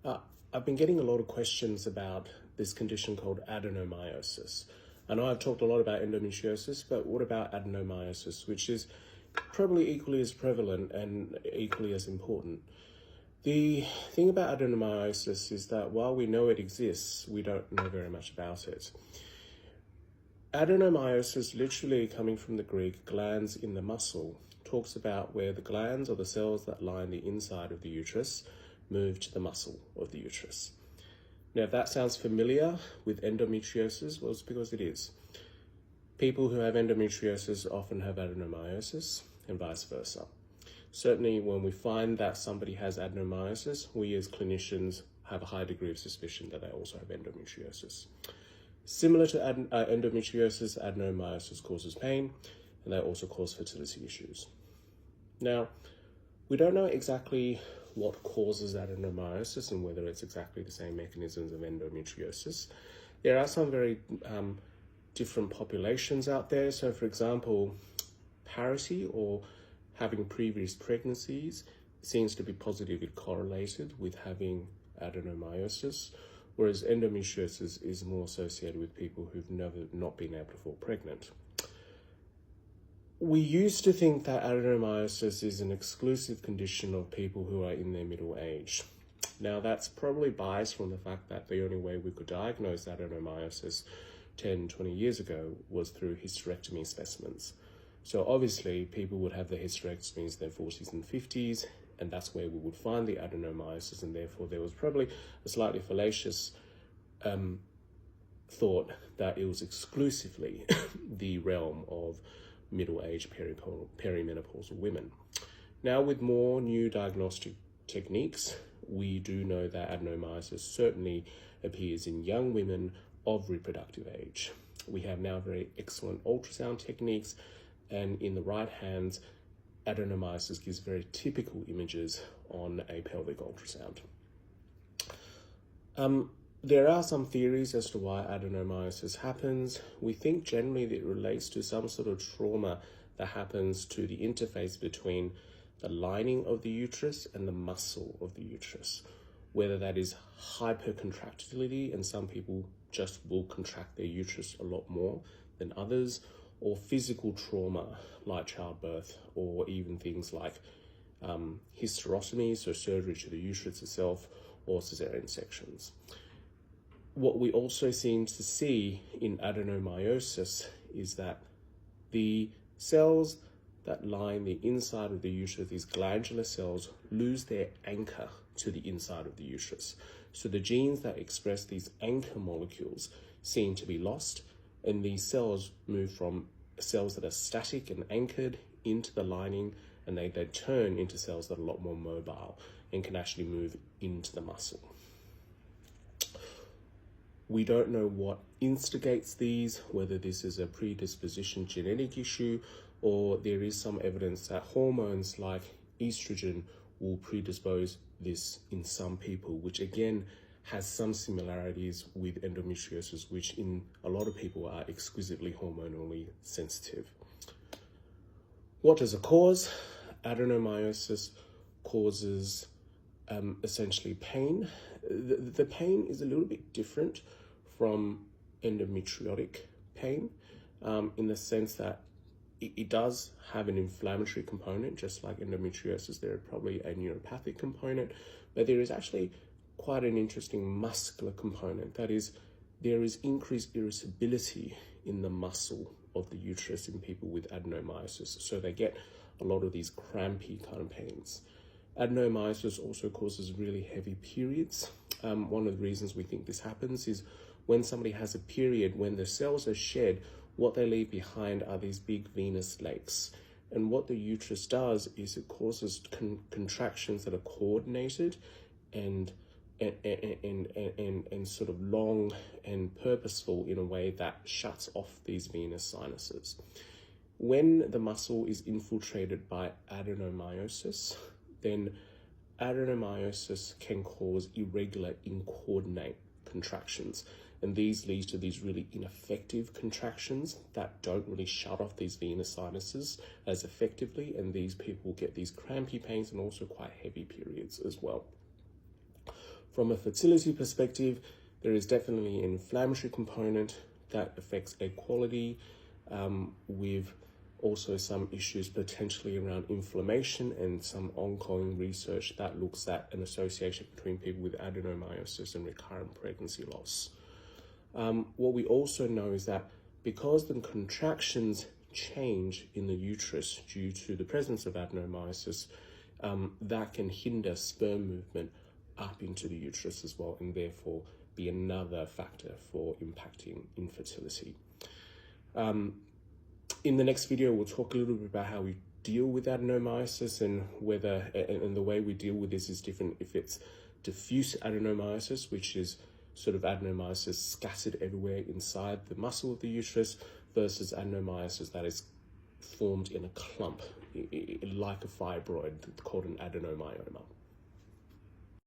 Uh, I've been getting a lot of questions about this condition called adenomyosis. I know I've talked a lot about endometriosis, but what about adenomyosis, which is probably equally as prevalent and equally as important? The thing about adenomyosis is that while we know it exists, we don't know very much about it. Adenomyosis, literally coming from the Greek, glands in the muscle, talks about where the glands or the cells that line the inside of the uterus move to the muscle of the uterus. Now, if that sounds familiar with endometriosis, well, it's because it is. People who have endometriosis often have adenomyosis and vice versa. Certainly, when we find that somebody has adenomyosis, we as clinicians have a high degree of suspicion that they also have endometriosis. Similar to endometriosis, adenomyosis causes pain, and they also cause fertility issues. Now, we don't know exactly what causes adenomyosis and whether it's exactly the same mechanisms of endometriosis. There are some very different populations out there. So, for example, parity or having previous pregnancies seems to be positively correlated with having adenomyosis, whereas endometriosis is more associated with people who've never not been able to fall pregnant. We used to think that adenomyosis is an exclusive condition of people who are in their middle age. Now, that's probably biased from the fact that the only way we could diagnose adenomyosis 10, 20 years ago was through hysterectomy specimens. So obviously, people would have their hysterectomies in their 40s and 50s, and that's where we would find the adenomyosis, and therefore there was probably a slightly fallacious thought that it was exclusively the realm of middle-aged perimenopausal women. Now, with more new diagnostic techniques, we do know that adenomyosis certainly appears in young women of reproductive age. We have now very excellent ultrasound techniques, and in the right hands, adenomyosis gives very typical images on a pelvic ultrasound. There are some theories as to why adenomyosis happens. We think generally that it relates to some sort of trauma that happens to the interface between the lining of the uterus and the muscle of the uterus, whether that is hypercontractility, and some people just will contract their uterus a lot more than others, or physical trauma like childbirth, or even things like hysterotomy, so surgery to the uterus itself, or cesarean sections. What we also seem to see in adenomyosis is that the cells that line the inside of the uterus, these glandular cells, lose their anchor to the inside of the uterus. So the genes that express these anchor molecules seem to be lost, and these cells move from cells that are static and anchored into the lining, and they then turn into cells that are a lot more mobile and can actually move into the muscle. We don't know what instigates these, whether this is a predisposition genetic issue, or there is some evidence that hormones like estrogen will predispose this in some people, which again has some similarities with endometriosis, which in a lot of people are exquisitely hormonally sensitive. What does it cause? Adenomyosis causes essentially pain. The pain is a little bit different from endometriotic pain in the sense that it does have an inflammatory component, just like endometriosis. There is probably a neuropathic component, but there is actually quite an interesting muscular component. That is, there is increased irritability in the muscle of the uterus in people with adenomyosis, so they get a lot of these crampy kind of pains. Adenomyosis also causes really heavy periods. One of the reasons we think this happens is when somebody has a period, when the cells are shed, what they leave behind are these big venous lakes. And what the uterus does is it causes contractions that are coordinated and sort of long and purposeful in a way that shuts off these venous sinuses. When the muscle is infiltrated by adenomyosis, then adenomyosis can cause irregular, incoordinate contractions. And these lead to these really ineffective contractions that don't really shut off these venous sinuses as effectively. And these people get these crampy pains and also quite heavy periods as well. From a fertility perspective, there is definitely an inflammatory component that affects egg quality, with also some issues potentially around inflammation and some ongoing research that looks at an association between people with adenomyosis and recurrent pregnancy loss. What we also know is that because the contractions change in the uterus due to the presence of adenomyosis, that can hinder sperm movement up into the uterus as well, and therefore be another factor for impacting infertility. In the next video, we'll talk a little bit about how we deal with adenomyosis and whether, and the way we deal with this is different if it's diffuse adenomyosis, which is sort of adenomyosis scattered everywhere inside the muscle of the uterus, versus adenomyosis that is formed in a clump, like a fibroid, called an adenomyoma.